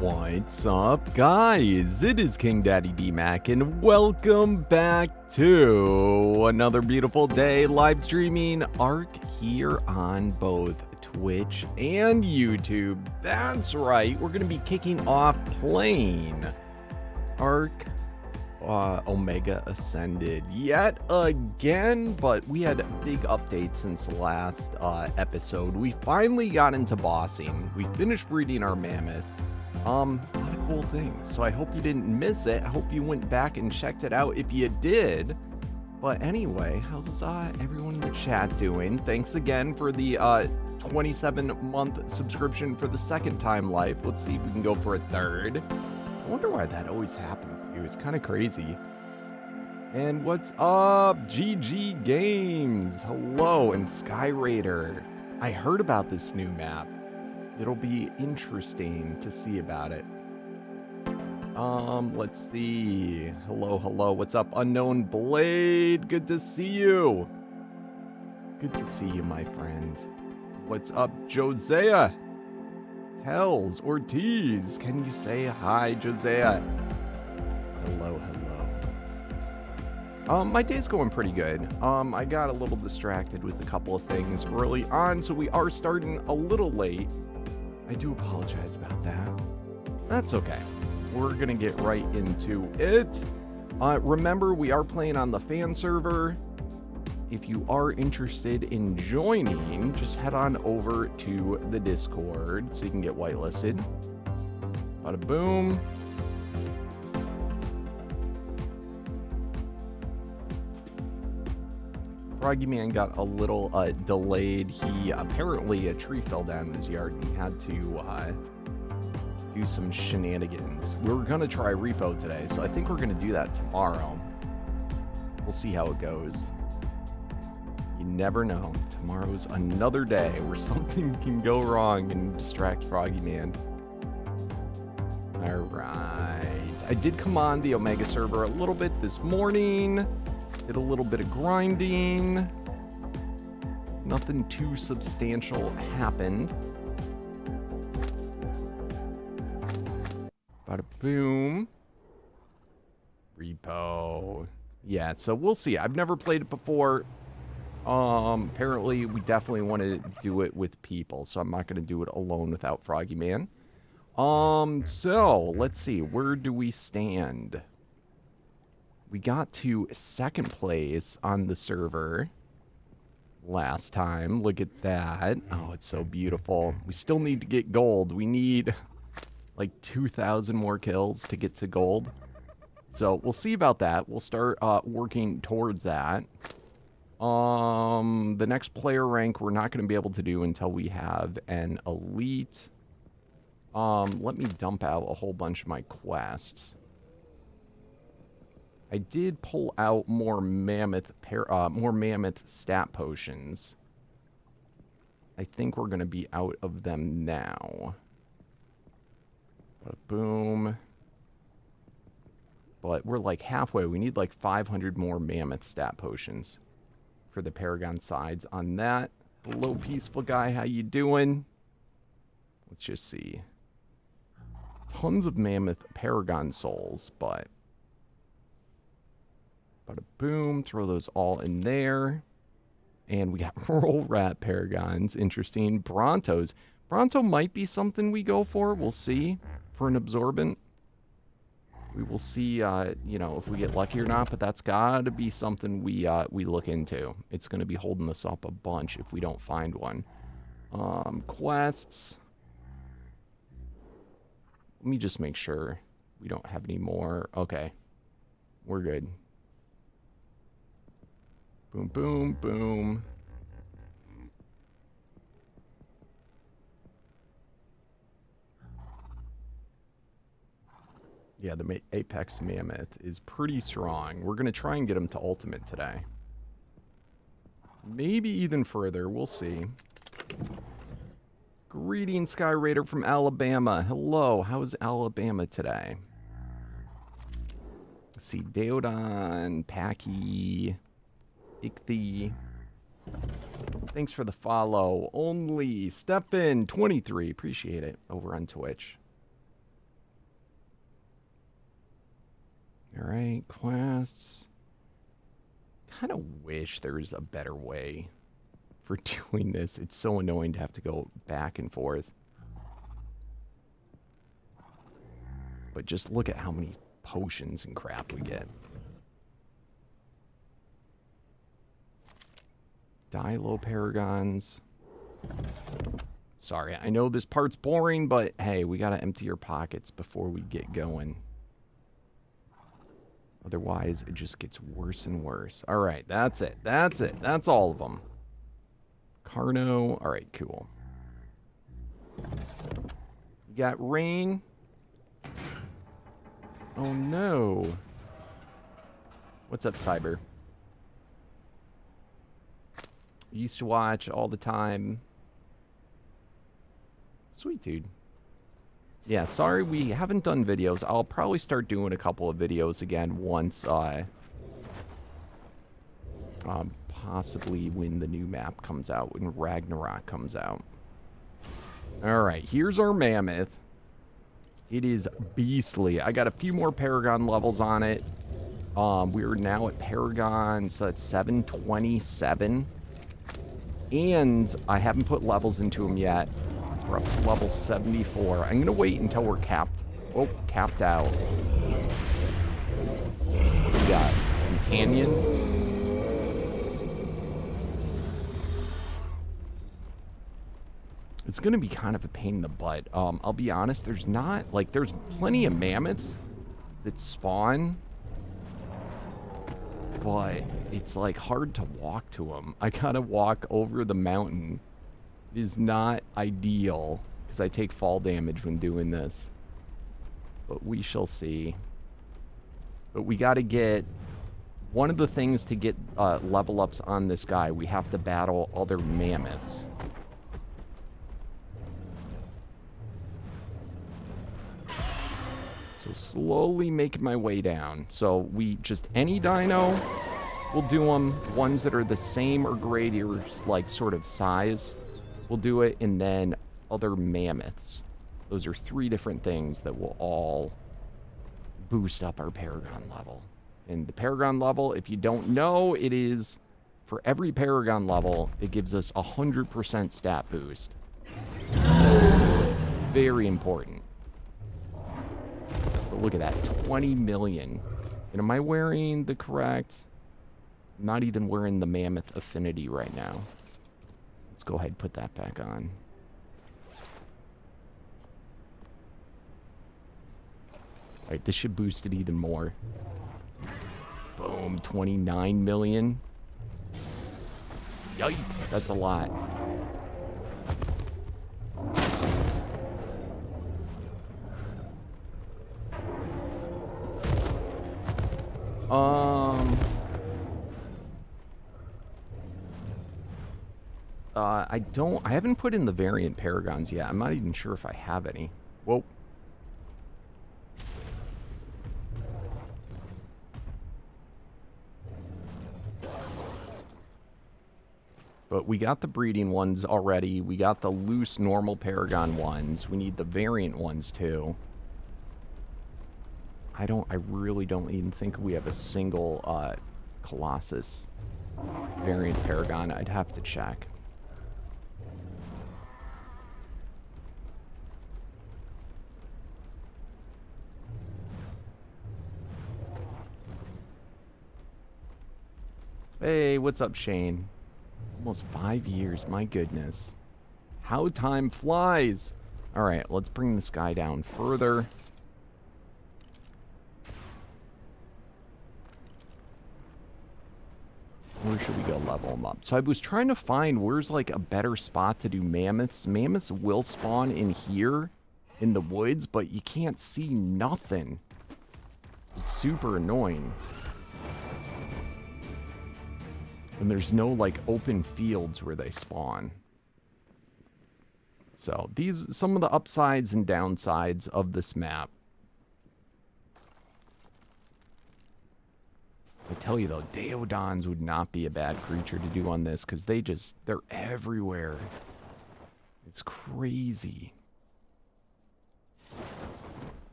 What's up, guys? It is KingDaddyDMAC, and welcome back to another beautiful day live streaming Ark here on both Twitch and YouTube. That's right, we're going to be kicking off playing Ark Omega Ascended yet again, but we had big updates since the last episode. We finally got into bossing. We finished breeding our mammoth. A lot of cool things. So I hope you didn't miss it. I hope you went back and checked it out if you did. But anyway, how's everyone in the chat doing? Thanks again for the 27-month subscription for the second time life. Let's see if we can go for a third. I wonder why that always happens to you. It's kind of crazy. And what's up, GG Games? Hello, and Sky Raider. I heard about this new map. It'll be interesting to see about it. Let's see. Hello. What's up, Unknown Blade? Good to see you. Good to see you, my friend. What's up, Josiah? Tells Ortiz. Can you say hi, Josiah? Hello. My day's going pretty good. I got a little distracted with a couple of things early on, so we are starting a little late. I do apologize about that. That's okay. We're going to get right into it. Remember, we are playing on the fan server. If you are interested in joining, just head on over to the Discord so you can get whitelisted. Bada boom. Froggy Man got a little delayed. Apparently a tree fell down in his yard and he had to do some shenanigans. We were going to try repo today, so I think we're going to do that tomorrow. We'll see how it goes. You never know. Tomorrow's another day where something can go wrong and distract Froggy Man. Alright. I did come on the Omega server a little bit this morning. Did a little bit of grinding. Nothing too substantial happened. Bada boom. Repo. Yeah, so we'll see. I've never played it before. Apparently we definitely want to do it with people, so I'm not going to do it alone without Froggy Man. So let's see. Where do we stand? We got to second place on the server last time. Look at that. Oh, it's so beautiful. We still need to get gold. We need like 2,000 more kills to get to gold. So we'll see about that. We'll start working towards that. The next player rank we're not going to be able to do until we have an elite. Let me dump out a whole bunch of my quests. I did pull out more mammoth stat potions. I think we're going to be out of them now. Boom. But we're like halfway. We need like 500 more mammoth stat potions for the Paragon sides on that. Hello, peaceful guy. How you doing? Let's just see. Tons of mammoth Paragon souls, but... Bada boom, throw those all in there. And we got Roll Rat Paragons, interesting. Brontos. Bronto might be something we go for, we'll see. For an absorbent. We will see, you know, if we get lucky or not, but that's gotta be something we look into. It's gonna be holding us up a bunch if we don't find one. Quests. Let me just make sure we don't have any more. Okay. We're good. Boom, boom, boom. Yeah, the Apex Mammoth is pretty strong. We're going to try and get him to Ultimate today. Maybe even further. We'll see. Greetings, Sky Raider from Alabama. Hello. How's Alabama today? Let's see. Deodon, Packy, Ichthy. Thanks for the follow. Only Stefan23. Appreciate it over on Twitch. Alright, quests. Kind of wish there was a better way for doing this. It's so annoying to have to go back and forth. But just look at how many potions and crap we get. Diloparagons. Sorry, I know this part's boring, but hey, we gotta empty our pockets before we get going. Otherwise, it just gets worse and worse. Alright, that's it. That's it. That's all of them. Carno. Alright, cool. You got rain. Oh no. What's up, Cyber? Used to watch all the time. Sweet dude. Yeah, sorry we haven't done videos. I'll probably start doing a couple of videos again once possibly when the new map comes out, when Ragnarok comes out. Alright, here's our mammoth. It is beastly. I got a few more Paragon levels on it. We're now at Paragon, so that's 727. And I haven't put levels into them yet. We're up to level 74. I'm going to wait until we're capped. Oh, capped out. What do we got? Companion? It's going to be kind of a pain in the butt. I'll be honest, there's plenty of mammoths that spawn. But it's like hard to walk to them. I gotta walk over the mountain. It is not ideal because I take fall damage when doing this. But we shall see. But we gotta get one of the things to get level ups on this guy. We have to battle other mammoths. So slowly making my way down. So we just, any dino, we'll do them. Ones that are the same or greater, like, sort of size, we'll do it. And then other mammoths. Those are 3 different things that will all boost up our Paragon level. And the Paragon level, if you don't know, it is, for every Paragon level, it gives us 100% stat boost. So, very important. But look at that, 20 million. And am I wearing the correct... I'm not even wearing the Mammoth Affinity right now. Let's go ahead and put that back on. Alright, this should boost it even more. Boom, 29 million. Yikes, that's a lot. I haven't put in the variant Paragons yet. I'm not even sure if I have any. Whoa. But we got the breeding ones already. We got the loose normal Paragon ones. We need the variant ones too. I really don't even think we have a single Colossus variant Paragon. I'd have to check. Hey, what's up, Shane? Almost 5 years, my goodness. How time flies! Alright, let's bring this guy down further. Where should we go level him up? So I was trying to find where's like a better spot to do mammoths. Mammoths will spawn in here in the woods, but you can't see nothing. It's super annoying. And there's no, like, open fields where they spawn. So, some of the upsides and downsides of this map. I tell you, though, Daeodons would not be a bad creature to do on this, because they're everywhere. It's crazy.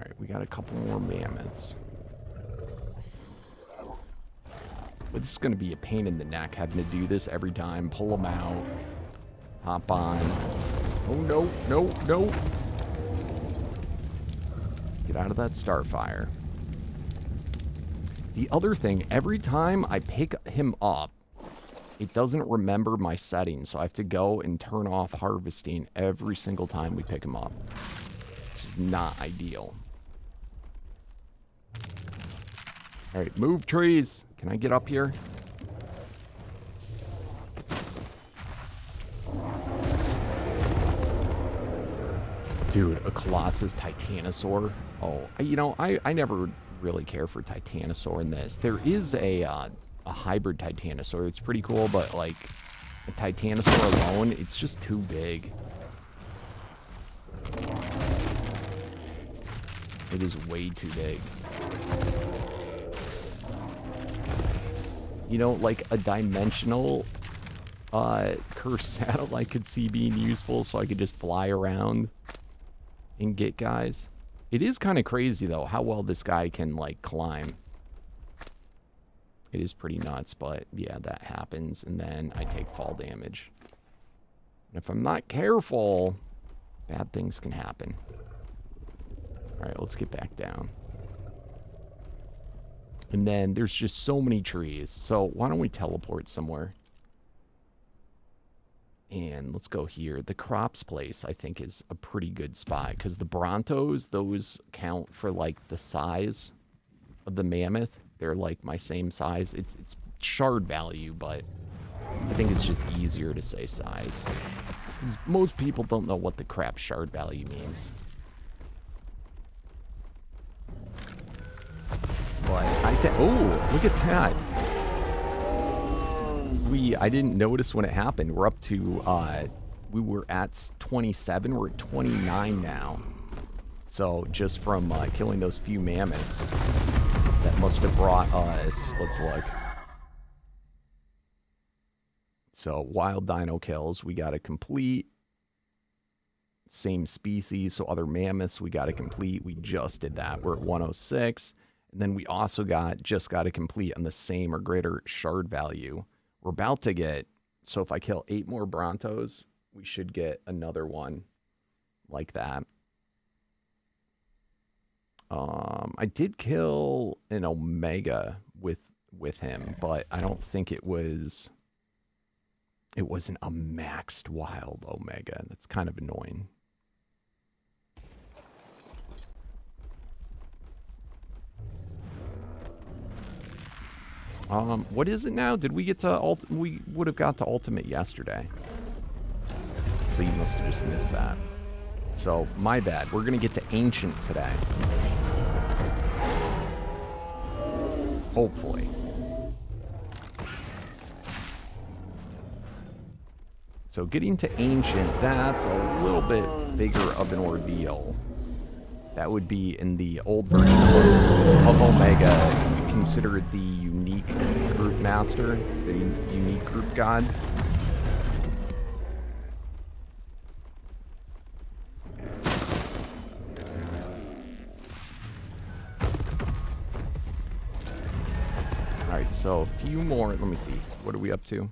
Alright, we got a couple more mammoths. But this is going to be a pain in the neck having to do this every time. Pull them out. Hop on. Oh, no, no, no. Get out of that starfire. The other thing, every time I pick him up, it doesn't remember my settings, so I have to go and turn off harvesting every single time we pick him up. Which is not ideal. Alright, move trees. Can I get up here? Dude, a Colossus Titanosaur. Oh, you know, I never really care for Titanosaur in this. There is a hybrid Titanosaur. It's pretty cool, but like a Titanosaur alone, it's just too big. It is way too big. You know, like a dimensional cursed satellite could see being useful, so I could just fly around and get guys. It is kind of crazy, though, how well this guy can, like, climb. It is pretty nuts, but, yeah, that happens, and then I take fall damage. And if I'm not careful, bad things can happen. Alright, let's get back down. And then there's just so many trees, so why don't we teleport somewhere? And let's go here. The crops place, I think, is a pretty good spot. Because the Brontos, those count for, like, the size of the mammoth. They're, like, my same size. It's shard value, but I think it's just easier to say size. Because most people don't know what the crap shard value means. But I think... Oh, look at that. I didn't notice when it happened. We're up to, we were at 27. We're at 29 now. So just from killing those few mammoths, that must have brought us, let's look. So wild dino kills, we got to complete. Same species, so other mammoths we got to complete. We just did that. We're at 106. And then we also just got to complete on the same or greater shard value. We're about to get, so if I kill 8 more Brontos, we should get another one like that. I did kill an Omega with him, but I don't think it wasn't a maxed wild Omega. That's kind of annoying. What is it now? Did we get to we would have got to ultimate yesterday. So you must have just missed that. So, my bad. We're going to get to ancient today. Hopefully. So, getting to ancient, that's a little bit bigger of an ordeal. That would be in the old version of Omega. You consider it the unique group master, the unique group god. Alright, so a few more. Let me see. What are we up to?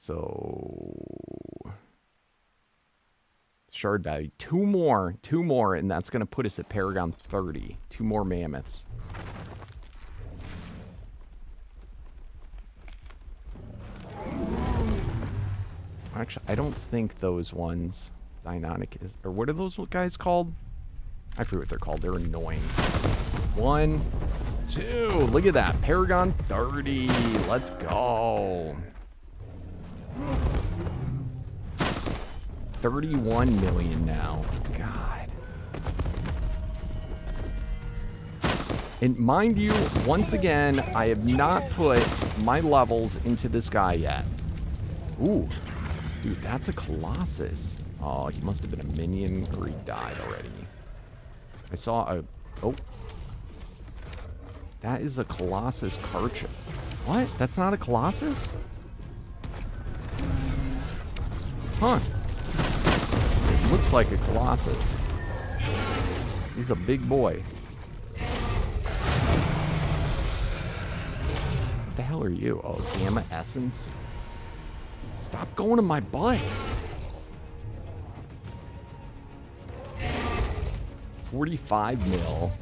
So... shard value. Two more, and that's going to put us at Paragon 30. 2 more mammoths. Actually, I don't think those ones, Deinonic is, or what are those guys called? I forget what they're called. They're annoying. 1, 2, look at that. Paragon 30. Let's go. 31 million now. God. And mind you, once again, I have not put my levels into this guy yet. Ooh. Dude, that's a Colossus. Oh, he must have been a minion or he died already. I saw a... Oh. That is a Colossus Karcher. What? That's not a Colossus? Huh. Looks like a Colossus. He's a big boy. What the hell are you? Oh, Gamma Essence? Stop going to my butt. 45 mil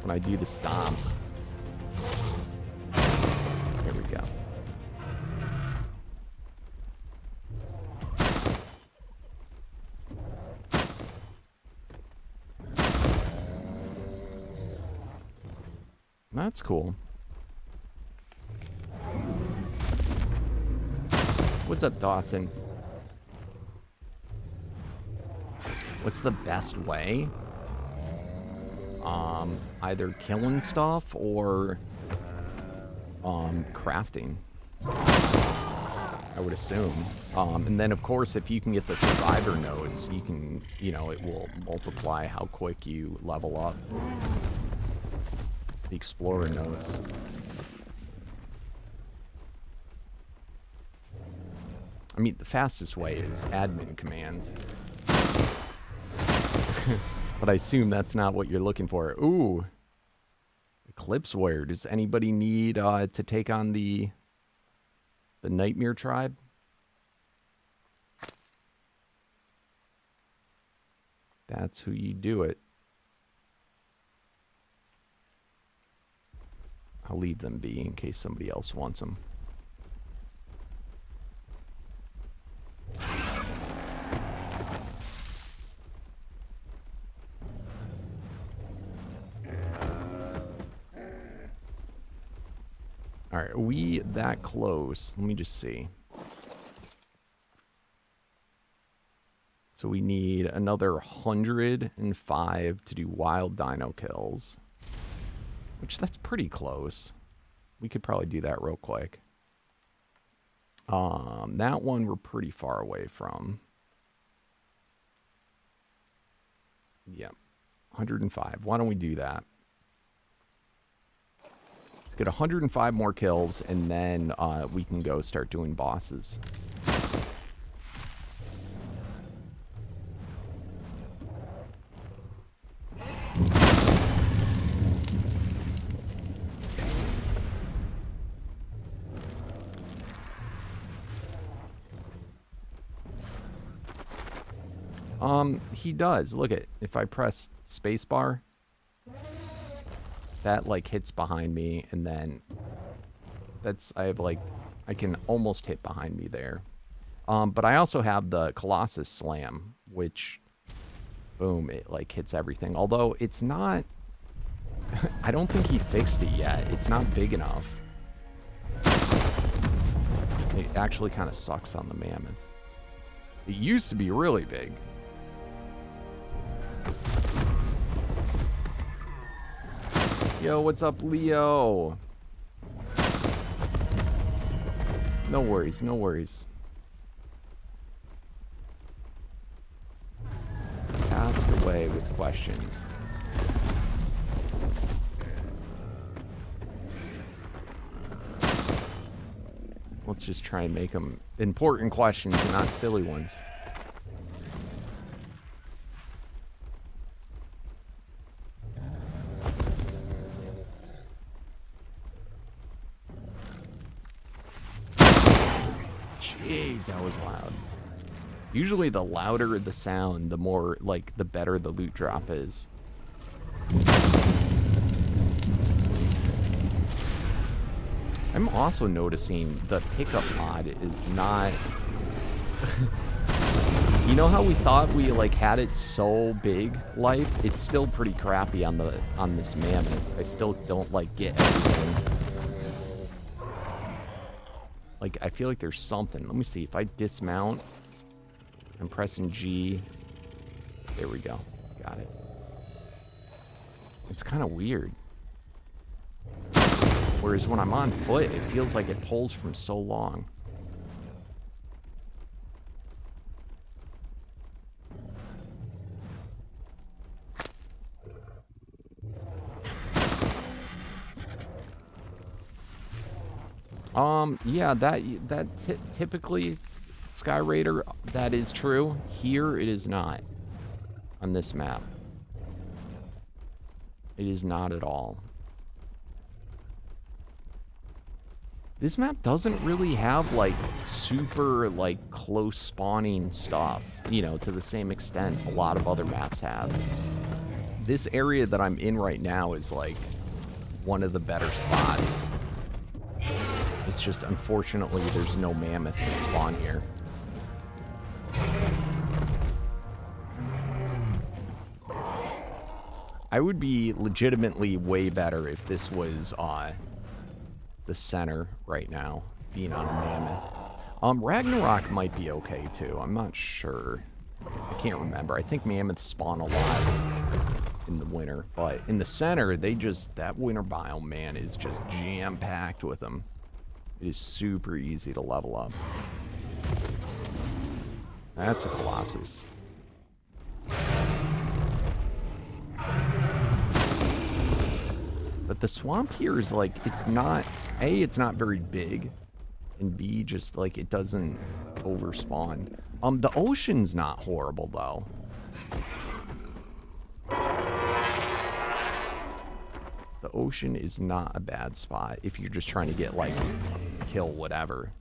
when I do the stomps. There we go. That's cool. What's up, Dawson? What's the best way? Either killing stuff or crafting, I would assume. And then, of course, if you can get the survivor nodes, you can, you know, it will multiply how quick you level up. The explorer nodes. I mean, the fastest way is admin commands. But I assume that's not what you're looking for. Ooh. Eclipse Warrior. Does anybody need to take on the Nightmare Tribe? That's who you do it. I'll leave them be in case somebody else wants them. All right, are we that close? Let me just see. So we need another 105 to do wild dino kills. Which, that's pretty close. We could probably do that real quick. That one we're pretty far away from. Yep. 105. Why don't we do that? Let's get 105 more kills, and then we can go start doing bosses. He does. Look at, if I press spacebar, that like hits behind me, and then that's, I have like, I can almost hit behind me there. But I also have the Colossus Slam, which, boom, it like hits everything. Although it's not, I don't think he fixed it yet. It's not big enough. It actually kind of sucks on the mammoth. It used to be really big. Yo, what's up, Leo? No worries, no worries. Ask away with questions. Let's just try and make them important questions and not silly ones. Jeez, that was loud. Usually the louder the sound, the more, like, the better the loot drop is. I'm also noticing the pickup mod is not... You know how we thought we, like, had it so big, life? It's still pretty crappy on this mammoth. I still don't, like, get everything. Like, I feel like there's something. Let me see. If I dismount, I'm pressing G. There we go. Got it. It's kind of weird. Whereas when I'm on foot, it feels like it pulls from so long. Yeah, that typically, Sky Raider, that is true. Here, it is not on this map. It is not at all. This map doesn't really have, like, super, like, close spawning stuff, you know, to the same extent a lot of other maps have. This area that I'm in right now is, like, one of the better spots. It's just, unfortunately, there's no mammoths that spawn here. I would be legitimately way better if this was, the center right now, being on a mammoth. Ragnarok might be okay too. I'm not sure. I can't remember. I think mammoths spawn a lot in the winter, but in the center, that winter biome, man, is just jam-packed with them. It is super easy to level up. That's a Colossus. But the swamp here is like, it's not, A, it's not very big, and B, just like, it doesn't overspawn. The ocean's not horrible, though. The ocean is not a bad spot if you're just trying to get, like, kill whatever.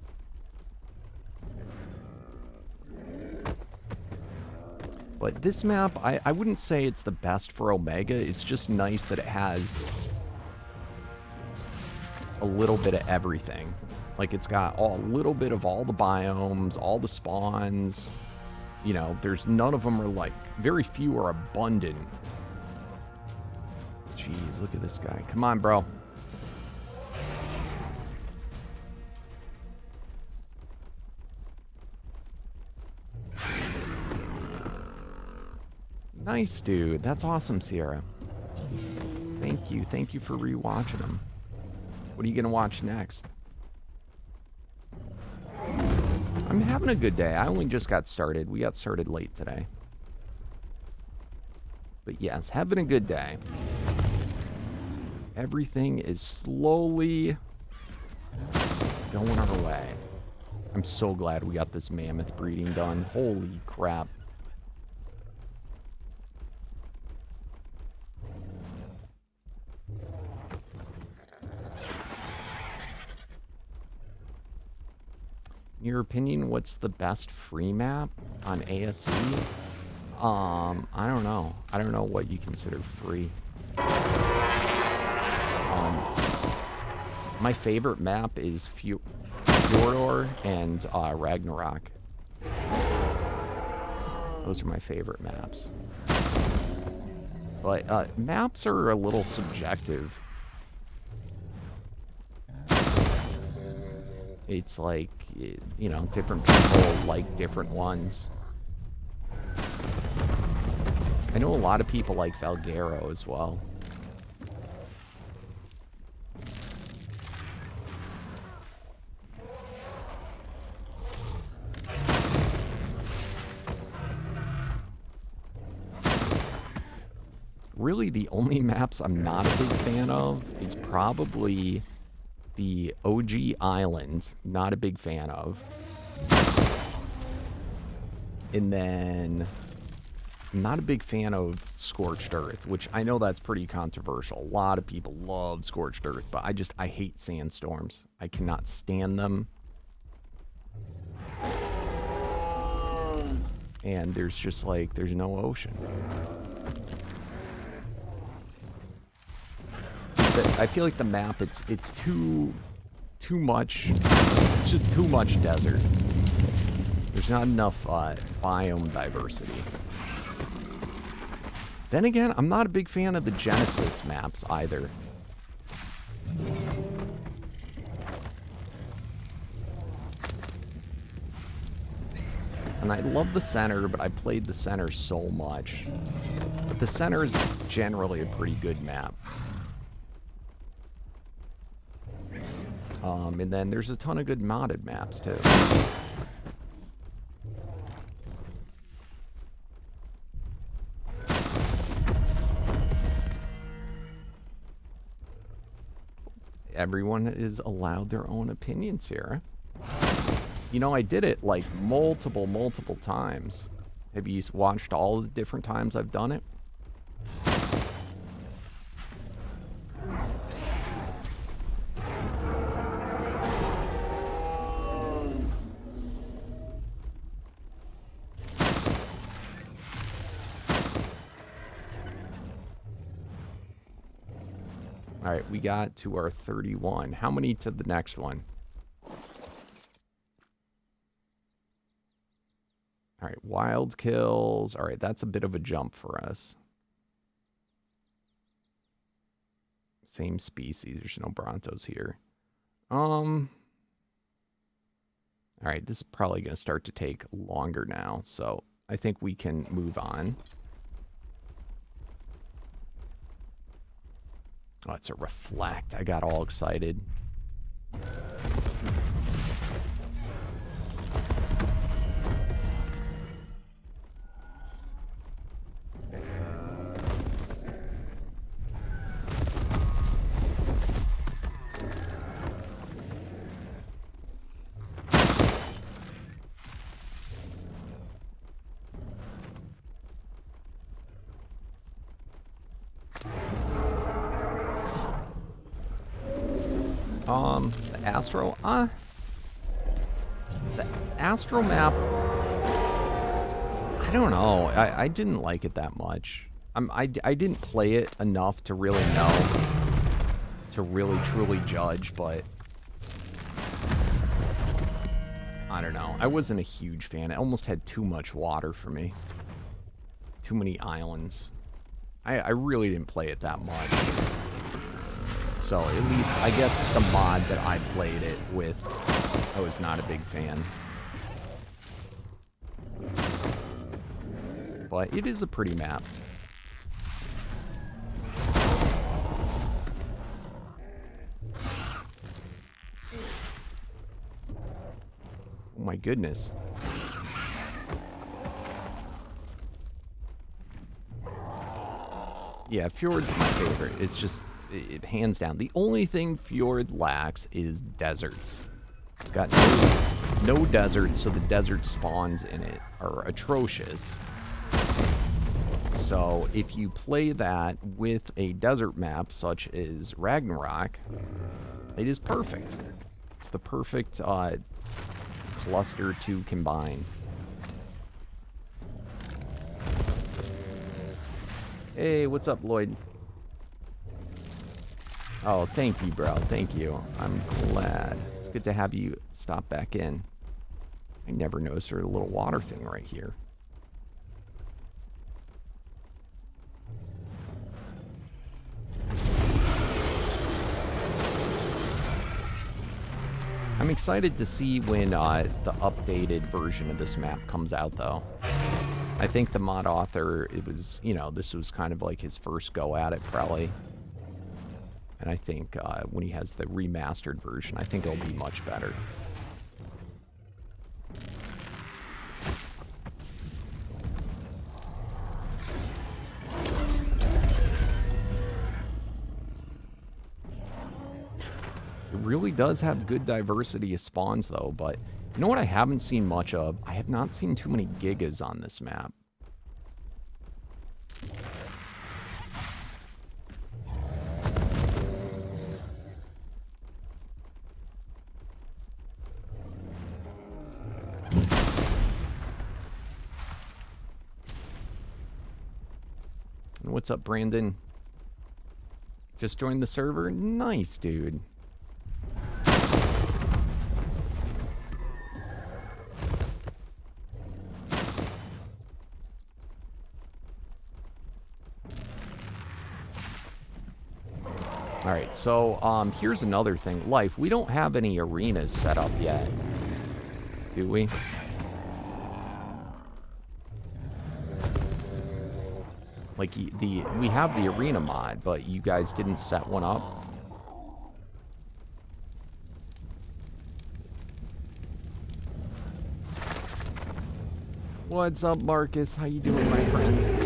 But this map, I wouldn't say it's the best for Omega. It's just nice that it has a little bit of everything. Like, it's got a little bit of all the biomes, all the spawns. You know, there's none of them are, like, very few are abundant. Jeez, look at this guy. Come on, bro. Nice, dude. That's awesome, Sierra. Thank you. Thank you for rewatching them. What are you going to watch next? I'm having a good day. I only just got started. We got started late today. But yes, having a good day. Everything is slowly going our way. I'm so glad we got this mammoth breeding done. Holy crap. In your opinion, what's the best free map on ASE? I don't know. I don't know what you consider free. My favorite map is Fjordor and Ragnarok. Those are my favorite maps. But maps are a little subjective. It's like, you know, different people like different ones. I know a lot of people like Valguero as well. Really, the only maps I'm not a big fan of is probably the OG Island. Not a big fan of. And then I'm not a big fan of Scorched Earth, which I know that's pretty controversial. A lot of people love Scorched Earth, but I hate sandstorms. I cannot stand them. And there's just like, there's no ocean. I feel like the map, it's too much. It's just too much desert. There's not enough biome diversity. Then again, I'm not a big fan of the Genesis maps either. And I love the center, but I played the center so much. But the center is generally a pretty good map. And then there's a ton of good modded maps, too. Everyone is allowed their own opinions here. You know, I did it, like, multiple times. Have you watched all the different times I've done it? All right, we got to our 31. How many to the next one? All right, wild kills. All right, that's a bit of a jump for us. Same species. There's no Brontos here. All right, this is probably going to start to take longer now, so I think we can move on. Oh, it's a reflect. I got all excited. The Astro, the Astro map, I don't know. I didn't like it that much. I didn't play it enough to really know, to really truly judge, but I don't know. I wasn't a huge fan. It almost had too much water for me. Too many islands. I really didn't play it that much. So at least, I guess the mod that I played it with, I was not a big fan. But it is a pretty map. Oh my goodness. Yeah, Fjord's my favorite. It's just... It hands down. The only thing Fjord lacks is deserts. Got no deserts, so the desert spawns in it are atrocious. So if you play that with a desert map such as Ragnarok, it is perfect. It's the perfect cluster to combine. Hey, what's up, Lloyd? Oh, thank you, bro. Thank you. I'm glad. It's good to have you stop back in. I never noticed there's a little water thing right here. I'm excited to see when the updated version of this map comes out, though. I think the mod author, it was, you know, this was kind of like his first go at it, probably. And I think when he has the remastered version, I think it'll be much better. It really does have good diversity of spawns, though. But you know what I haven't seen much of? I have not seen too many gigas on this map. What's up, Brandon? Just joined the server? Nice, dude. Alright, so, here's another thing. Life, we don't have any arenas set up yet. Do we? Like, we have the arena mod, but you guys didn't set one up. What's up, Marcus? How you doing, my friend?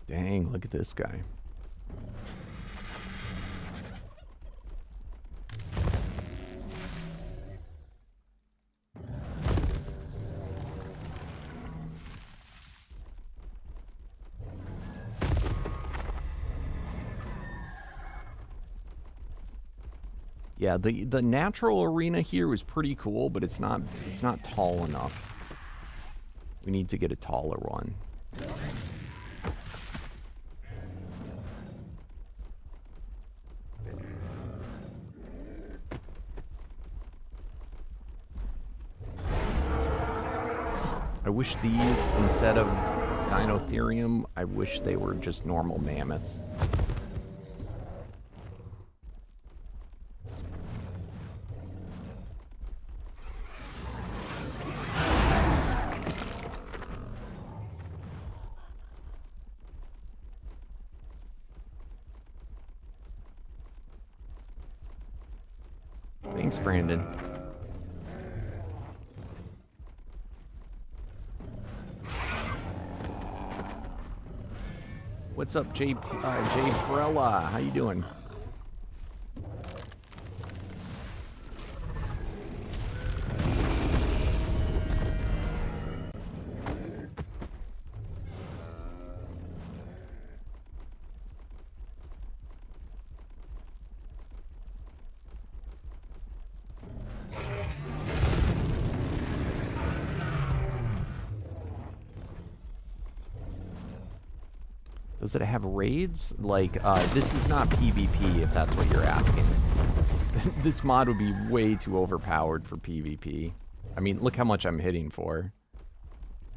Dang, look at this guy. Yeah, the natural arena here was pretty cool, but it's not tall enough. We need to get a taller one. I wish these, instead of Dinotherium, I wish they were just normal mammoths. Thanks, Brandon. What's up, Jay Prella? How you doing? Does it have raids? Like, this is not PvP, if that's what you're asking. This mod would be way too overpowered for PvP. I mean, look how much I'm hitting for.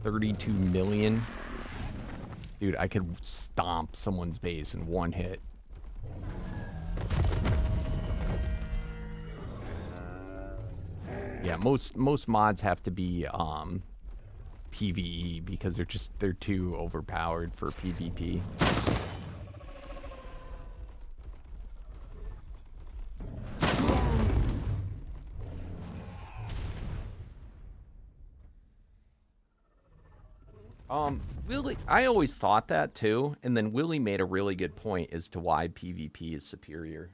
32 million. Dude, I could stomp someone's base in one hit. Yeah, most mods have to be, PvE because they're too overpowered for PvP. Willie, I always thought that too, and then Willie made a really good point as to why PvP is superior.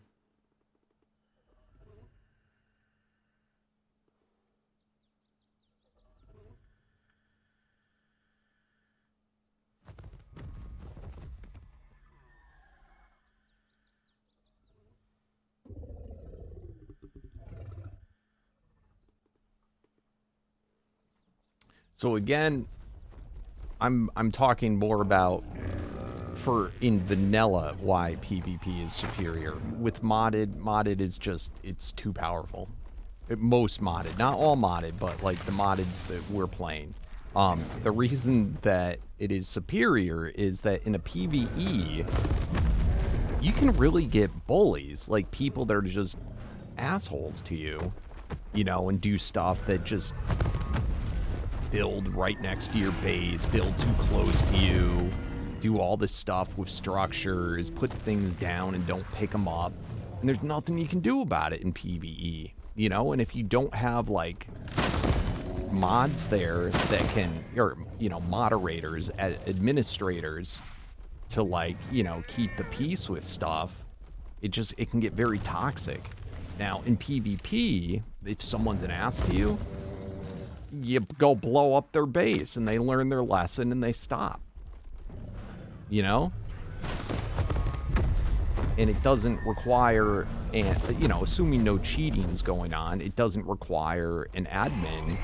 So again, I'm talking more about in vanilla why PvP is superior. With modded is just, it's too powerful. Most modded, not all modded, but like the moddeds that we're playing. The reason that it is superior is that in a PvE, you can really get bullies, like people that are just assholes to you, you know, and do stuff that just build right next to your base, build too close to you, do all this stuff with structures, put things down and don't pick them up. And there's nothing you can do about it in PvE, you know? And if you don't have, like, mods there that can, or, you know, moderators, administrators to, like, you know, keep the peace with stuff, it can get very toxic. Now, in PvP, if someone's an ass to you, you go blow up their base and they learn their lesson and they stop. You know? And it doesn't require, you know, assuming no cheating's going on, it doesn't require an admin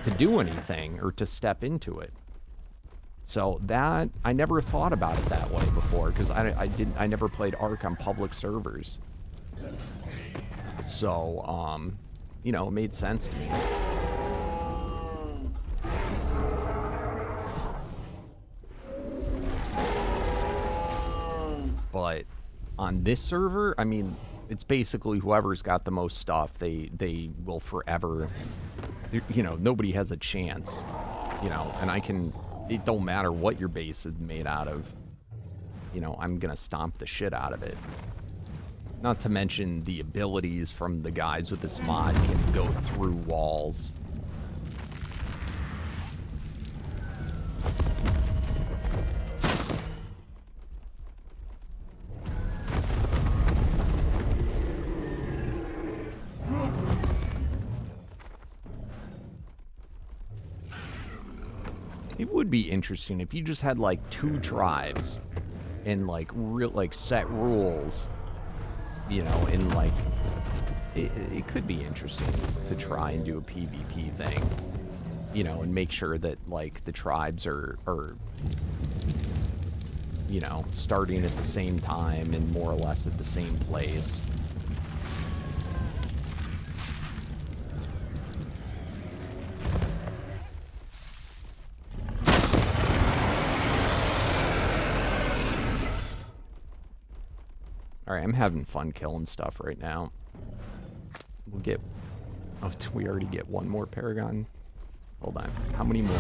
to do anything or to step into it. So that, I never thought about it that way before because I never played Ark on public servers. So, you know, it made sense to me. But on this server, I mean, it's basically whoever's got the most stuff, they will forever, you know, nobody has a chance, you know, and it don't matter what your base is made out of, you know, I'm gonna stomp the shit out of it. Not to mention the abilities from the guys with this mod can go through walls. It would be interesting if you just had like 2 tribes and like set rules, you know, and like it could be interesting to try and do a PvP thing, you know, and make sure that, like, the tribes are you know, starting at the same time and more or less at the same place. Alright, I'm having fun killing stuff right now. We'll get... Oh, did we already get one more Paragon? Hold on. How many more?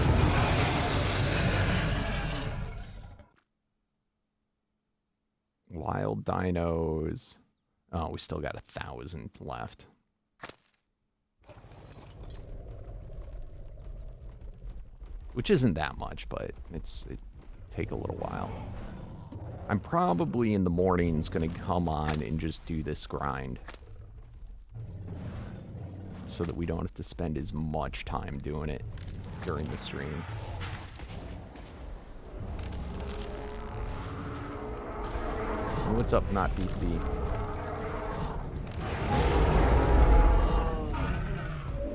Wild dinos. Oh, we still got 1,000 left. Which isn't that much, but it take a little while. I'm probably in the mornings going to come on and just do this grind. So that we don't have to spend as much time doing it during the stream. What's up, not PC?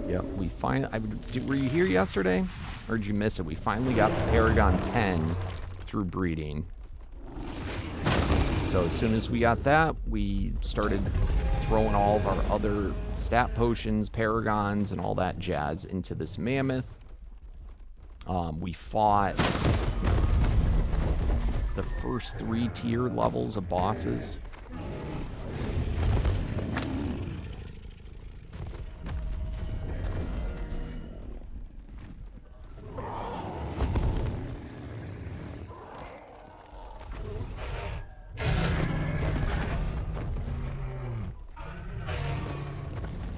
Yep, we finally... Were you here yesterday? Or did you miss it? We finally got the Paragon 10 through breeding. So as soon as we got that, we started throwing all of our other stat potions, paragons, and all that jazz into this mammoth. We fought the first 3 tier levels of bosses.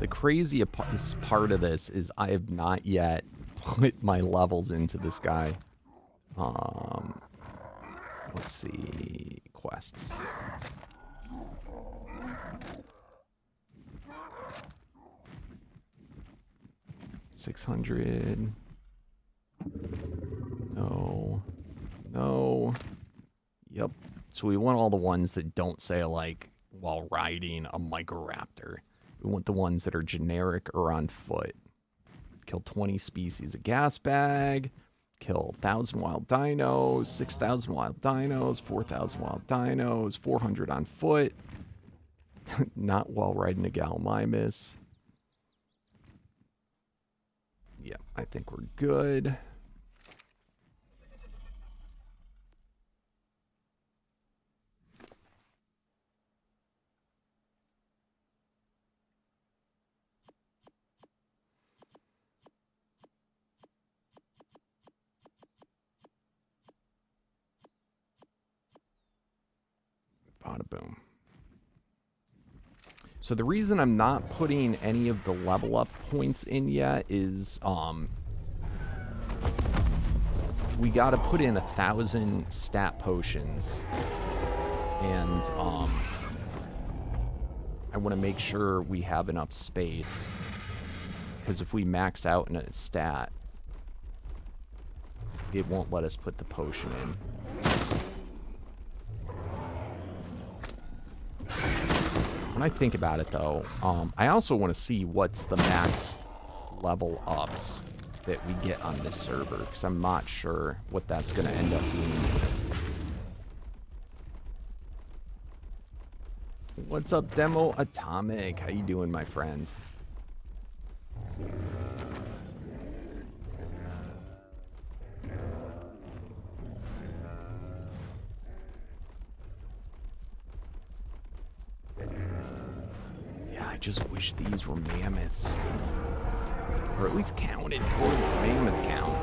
The craziest part of this is I have not yet put my levels into this guy. Let's see. Quests. $600. No. No. Yep. So we want all the ones that don't say, like, while riding a Microraptor. We want the ones that are generic or on foot. Kill 20 species of gas bag. Kill 1,000 wild dinos. 6,000 wild dinos. 4,000 wild dinos. 400 on foot. Not while riding a Gallimimus. Yeah, I think we're good. Bada boom. So the reason I'm not putting any of the level up points in yet is we got to put in 1,000 stat potions, and I want to make sure we have enough space, because if we max out in a stat, it won't let us put the potion in. When I think about it, though, I also want to see what's the max level ups that we get on this server, because I'm not sure what that's going to end up being. What's up, Demo Atomic? How you doing, my friend? I just wish these were mammoths. Or at least counted towards the mammoth count.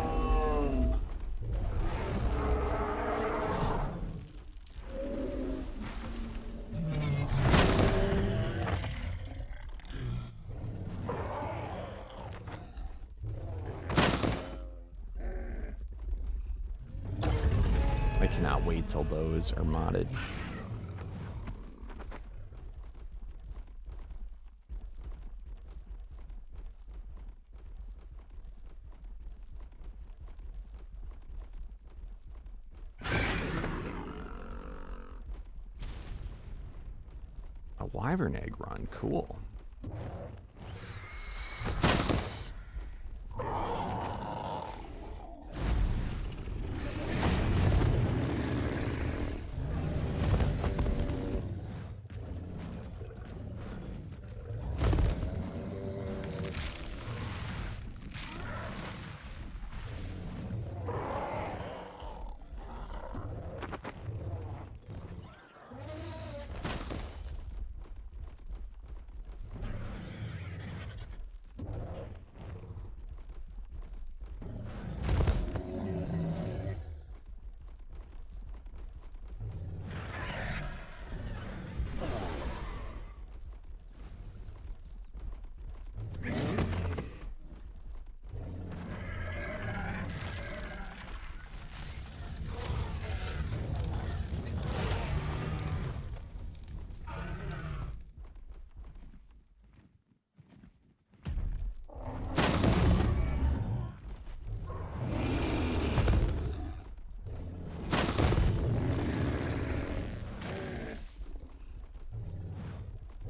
I cannot wait till those are modded. Wyvern egg run, cool.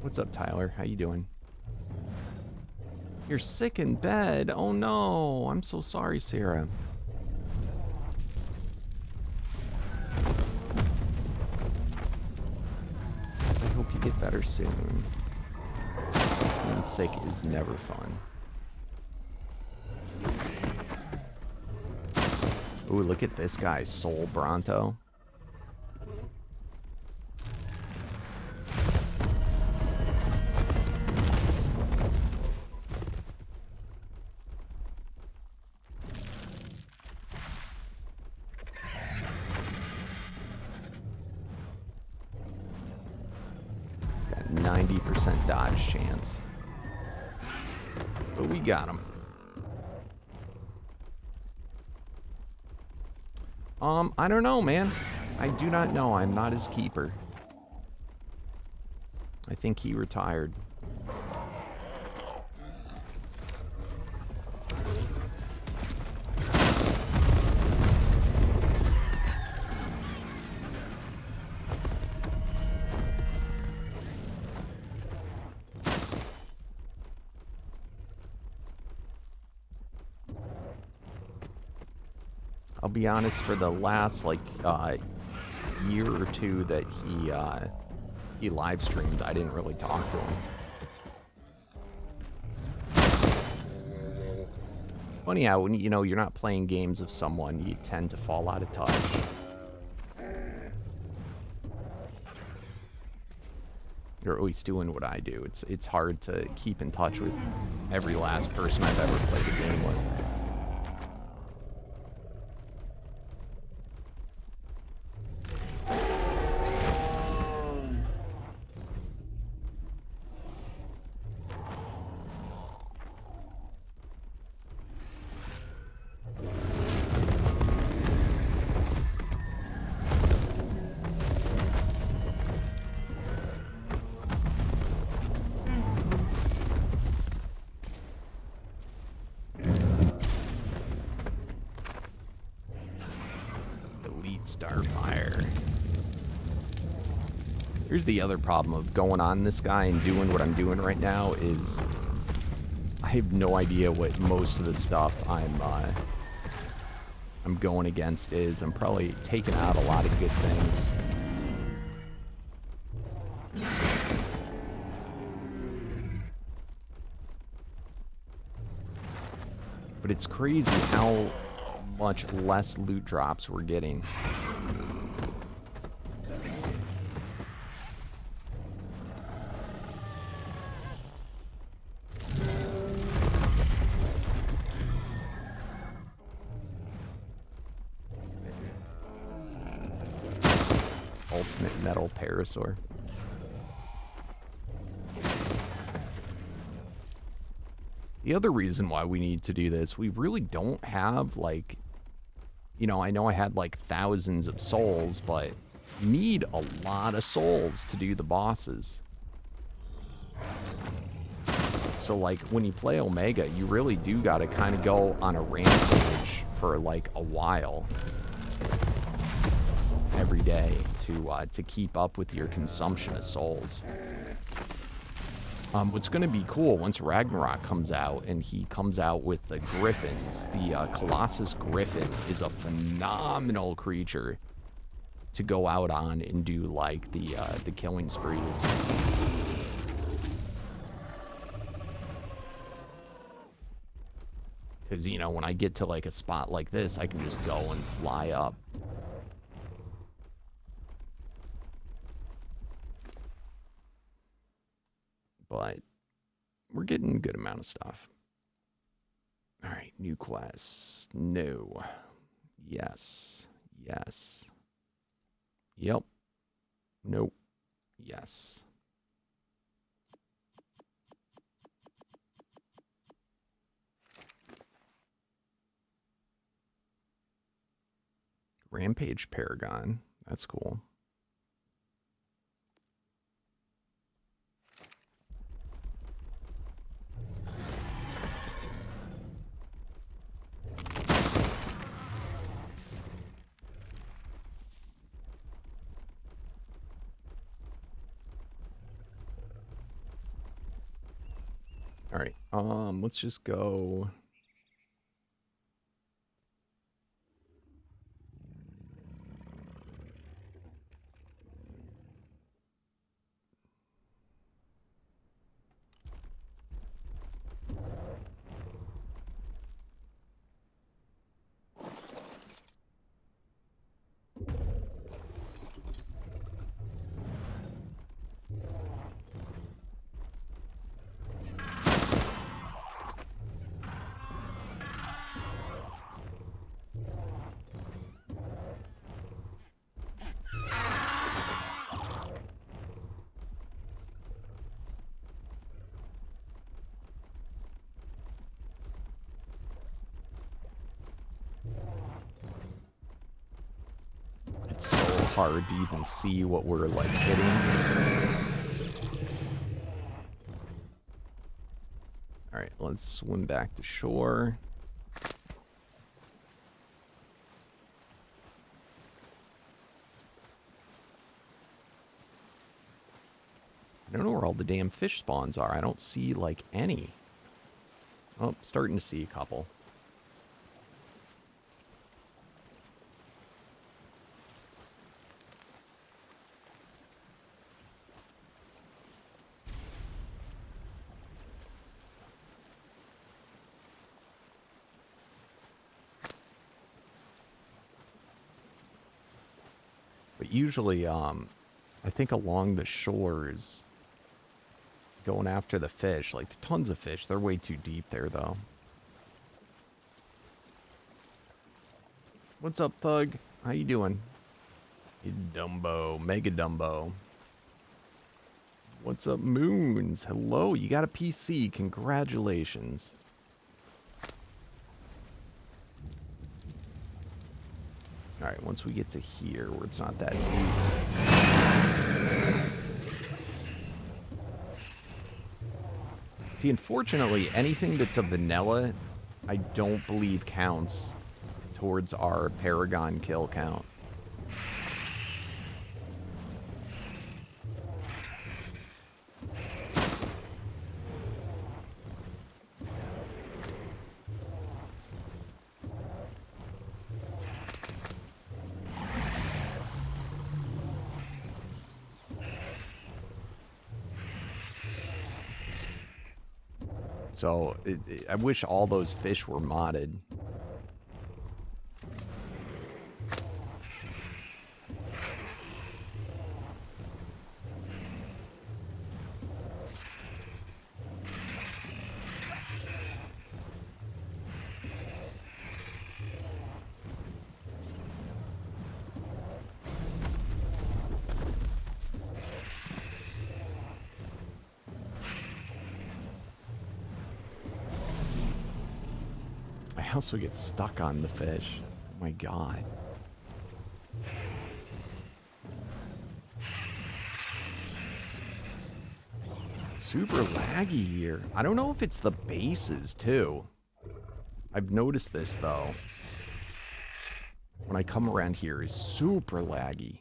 What's up, Tyler? How you doing? You're sick in bed? Oh no, I'm so sorry, Sarah. I hope you get better soon. Being sick is never fun. Ooh, look at this guy, Soul Bronto. He's got 90% dodge chance. But we got him. I don't know, man. I do not know. I'm not his keeper. I think he retired. I'll be honest, for the last like year or two that he live streamed, I didn't really talk to him. It's funny how when you know you're not playing games with someone, you tend to fall out of touch. You're always doing what I do. It's hard to keep in touch with every last person I've ever played a game with. Starfire. Here's the other problem of going on this guy and doing what I'm doing right now is I have no idea what most of the stuff I'm going against is. I'm probably taking out a lot of good things. But it's crazy how much less loot drops we're getting. Ultimate metal parasaur. The other reason why we need to do this, we really don't have, like, you know, I know I had like thousands of souls, but you need a lot of souls to do the bosses. So like when you play Omega, you really do got to kind of go on a rampage for like a while every day to keep up with your consumption of souls. What's going to be cool once Ragnarok comes out and he comes out with the Griffins, the Colossus Griffin is a phenomenal creature to go out on and do like the killing sprees. Because, you know, when I get to like a spot like this, I can just go and fly up. But we're getting a good amount of stuff. All right, new quests. No. Yes. Yes. Yep. Nope. Yes. Rampage Paragon. That's cool. All right. Let's just go. It's so hard to even see what we're like hitting. All right, let's swim back to shore. I don't know where all the damn fish spawns are. I don't see like any. Oh, starting to see a couple. But usually, I think along the shores, going after the fish, like tons of fish. They're way too deep there, though. What's up, Thug? How you doing? You Dumbo, Mega Dumbo. What's up, Moons? Hello, you got a PC. Congratulations. Alright, once we get to here, where it's not that deep. See, unfortunately, anything that's a vanilla, I don't believe counts towards our Paragon kill count. So, I wish all those fish were modded. I also get stuck on the fish. Oh my god. Super laggy here. I don't know if it's the bases too. I've noticed this though. When I come around here, it's super laggy.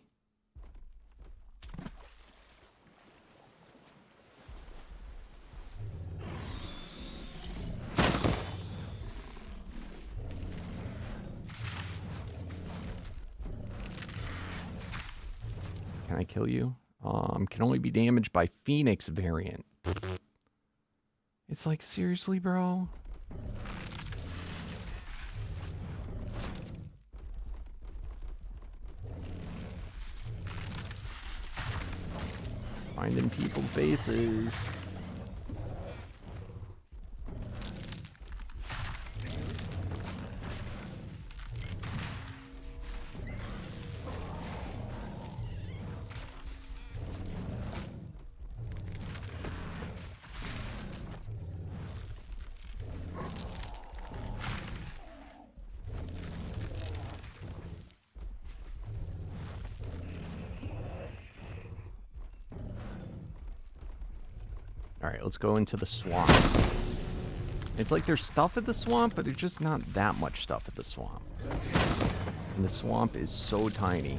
Can I kill you? Can only be damaged by Phoenix variant. It's like, seriously, bro? Finding people's faces. Alright, let's go into the swamp. It's like there's stuff at the swamp, but there's just not that much stuff at the swamp. And the swamp is so tiny.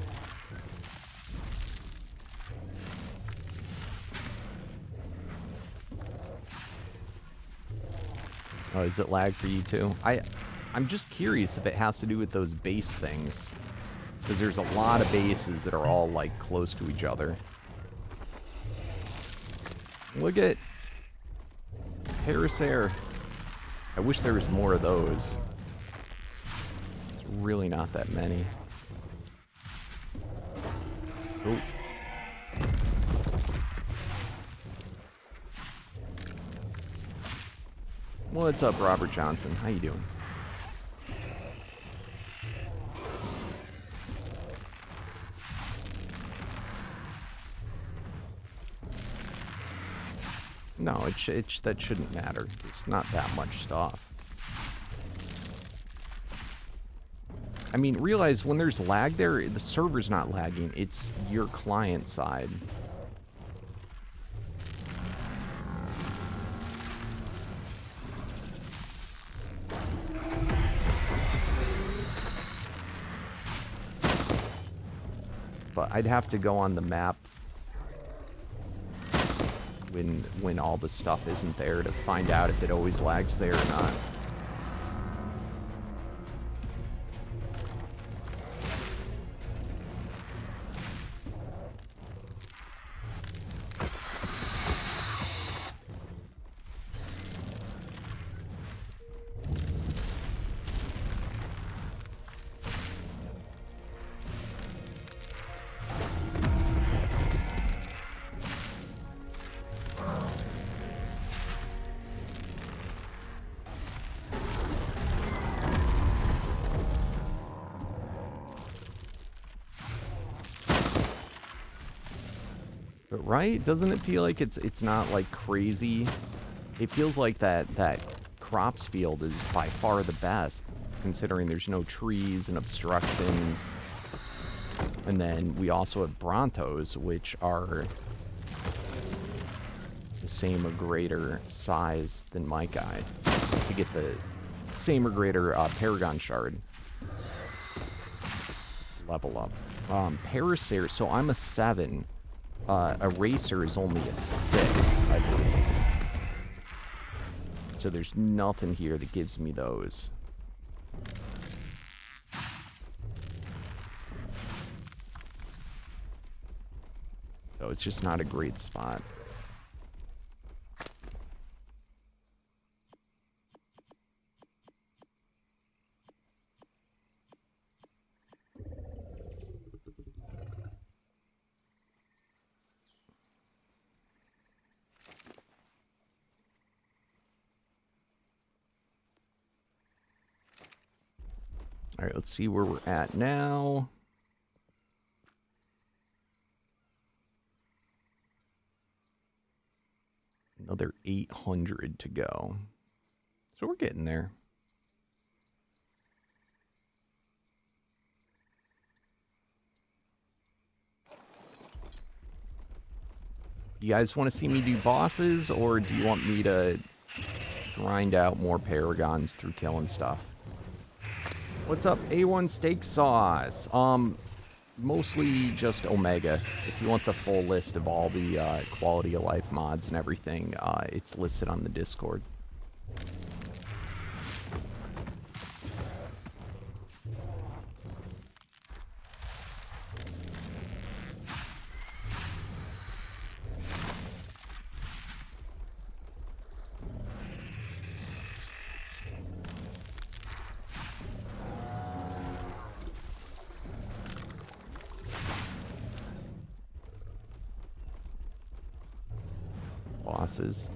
Oh, is it lag for you too? I'm just curious if it has to do with those base things. Because there's a lot of bases that are all, like, close to each other. Look at Parasaur. I wish there was more of those. There's really not that many. Oh. What's up, Robert Johnson? How you doing? No, that shouldn't matter. There's not that much stuff. I mean, realize when there's lag there, the server's not lagging. It's your client side. But I'd have to go on the map when all the stuff isn't there to find out if it always lags there or not. But right? Doesn't it feel like it's not like crazy? It feels like that crops field is by far the best, considering there's no trees and obstructions. And then we also have Brontos, which are the same or greater size than my guy, to get the same or greater Paragon Shard level up. Parasaur, so I'm a 7. A Racer is only a 6, I believe. So there's nothing here that gives me those. So it's just not a great spot. All right, let's see where we're at now. Another 800 to go. So we're getting there. You guys want to see me do bosses, or do you want me to grind out more Paragons through killing stuff? What's up, A1 Steak Sauce? Mostly just Omega. If you want the full list of all the quality of life mods and everything, it's listed on the Discord. Bosses.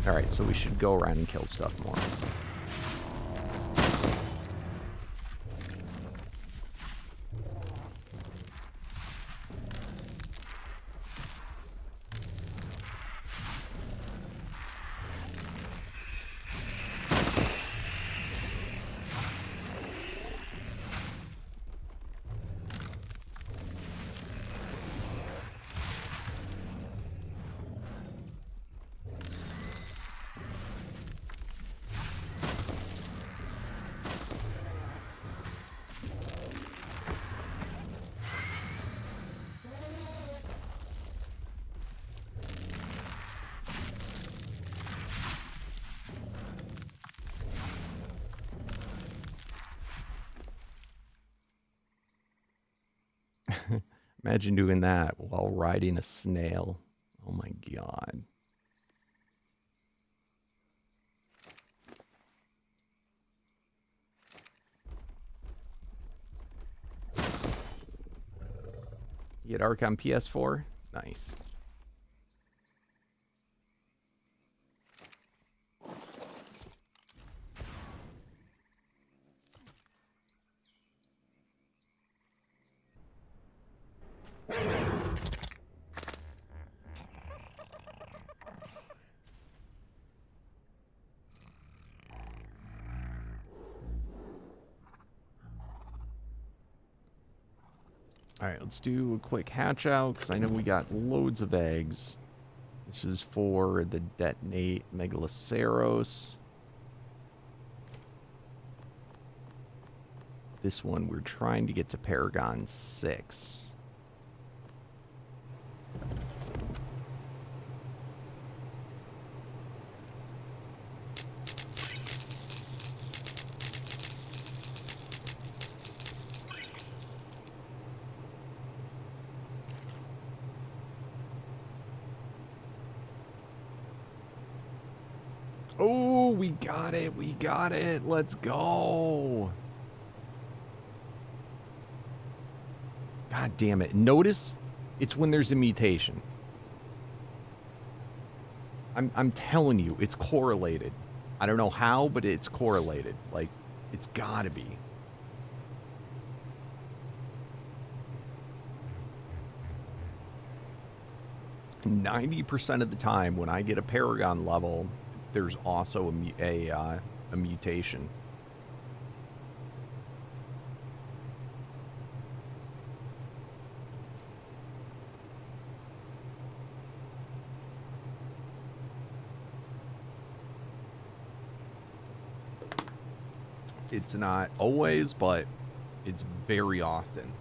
Alright, so we should go around and kill stuff more. Imagine doing that while riding a snail. Oh my god. You get Ark on PS4? Nice. Alright, let's do a quick hatch out, because I know we got loads of eggs. This is for the detonate Megaloceros. This one, we're trying to get to Paragon 6. Oh, we got it. We got it. Let's go. God damn it. Notice it's when there's a mutation. I'm telling you, it's correlated. I don't know how, but it's correlated. Like, it's gotta be. %90 of the time when I get a Paragon level, there's also a mutation. It's not always, but it's very often.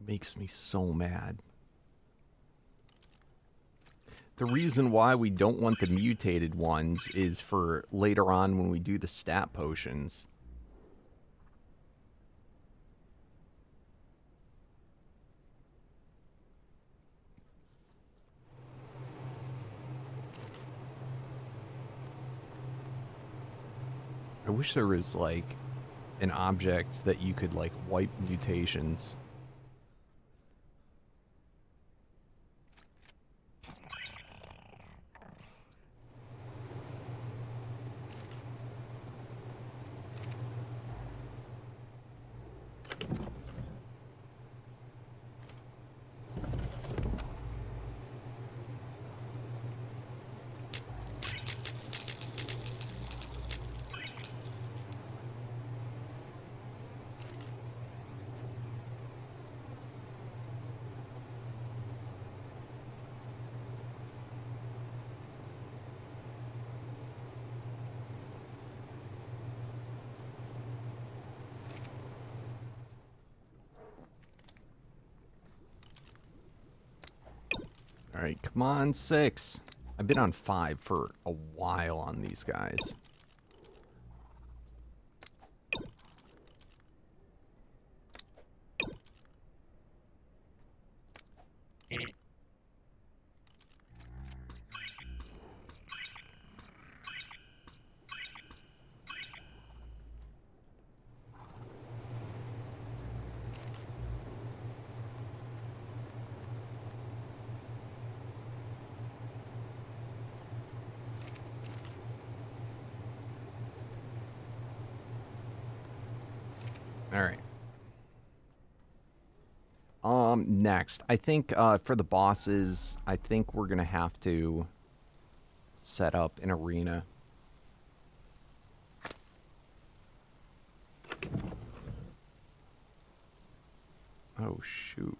Makes me so mad. The reason why we don't want the mutated ones is for later on when we do the stat potions. I wish there was like an object that you could like wipe mutations. All right, come on, 6. I've been on 5 for a while on these guys. All right. Next, I think for the bosses, I think we're gonna have to set up an arena. Oh shoot.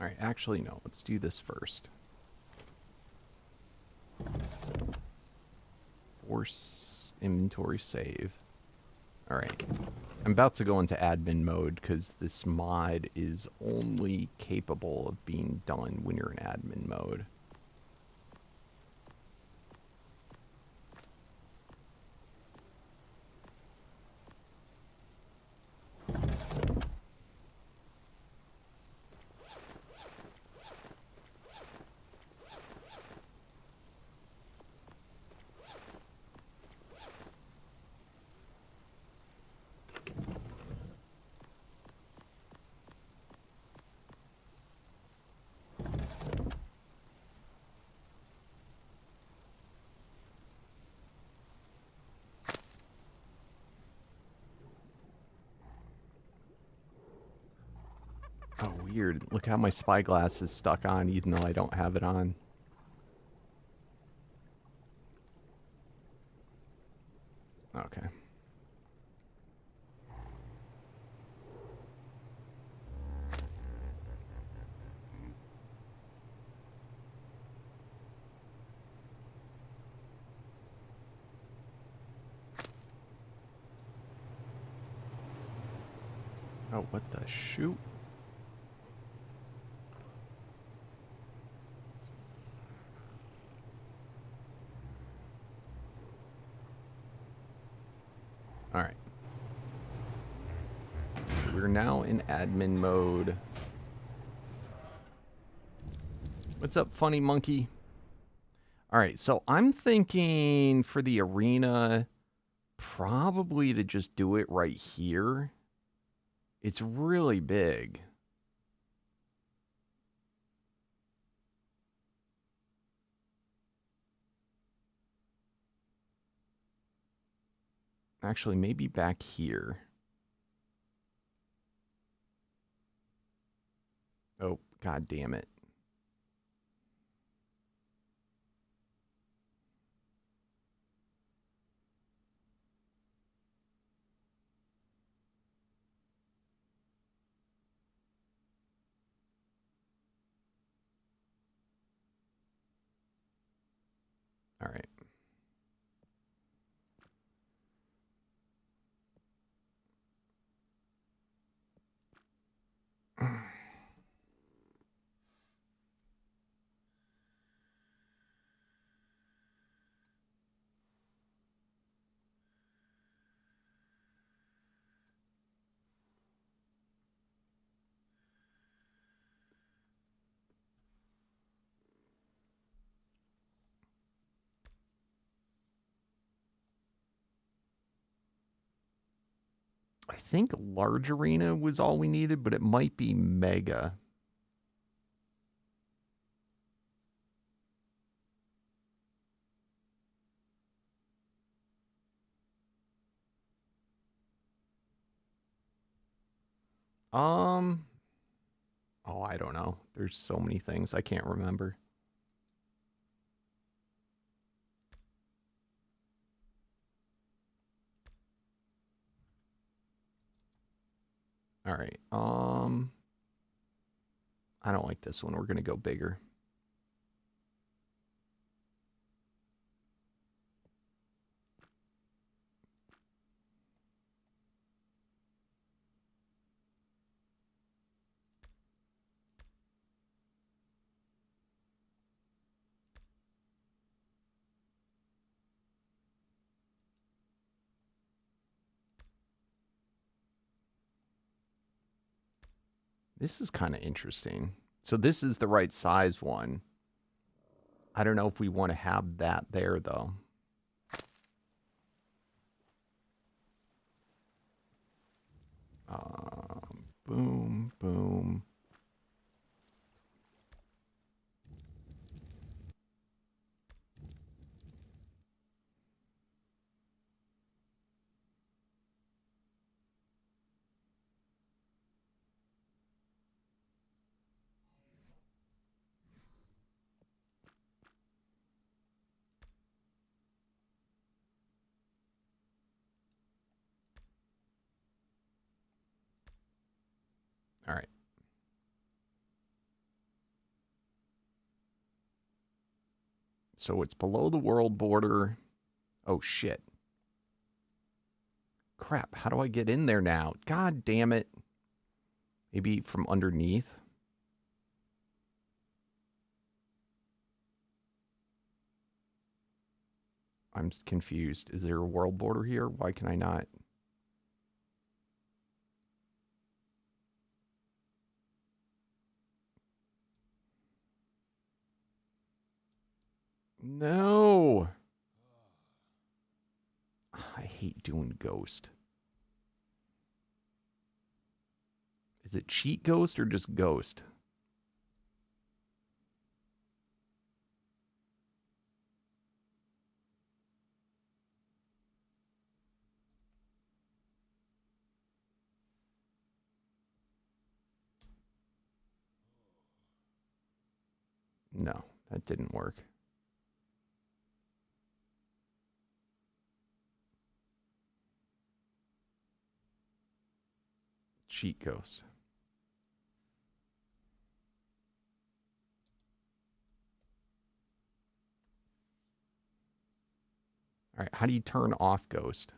All right, actually no, let's do this first. Force inventory save. All right. I'm about to go into admin mode because this mod is only capable of being done when you're in admin mode. Oh, weird. Look how my spyglass is stuck on even though I don't have it on. Okay. Oh, what the shoot? All right. We're now in admin mode. What's up, funny monkey? All right, so I'm thinking for the arena, probably to just do it right here. It's really big. Actually, maybe back here. Oh, god damn it. All right. I think large arena was all we needed, but it might be mega. Um, oh, I don't know. There's so many things I can't remember. All right. I don't like this one. We're going to go bigger. This is kind of interesting. So this is the right size one. I don't know if we want to have that there, though. Boom, boom. All right. So it's below the world border. Oh, shit. Crap, how do I get in there now? God damn it. Maybe from underneath? I'm confused. Is there a world border here? Why can I not? No. I hate doing ghost. Is it cheat ghost or just ghost? No, that didn't work. Cheat ghost. All right, how do you turn off ghost?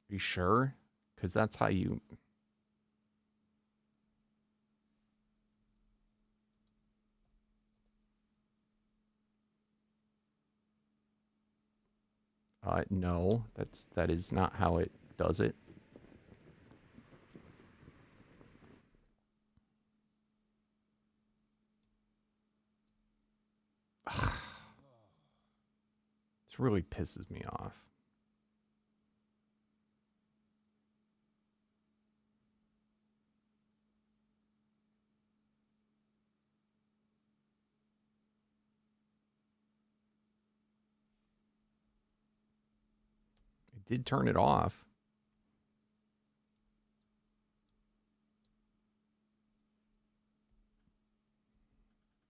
Are you sure? Because that's how you... no, that is not how it does it. This really pisses me off. I did turn it off.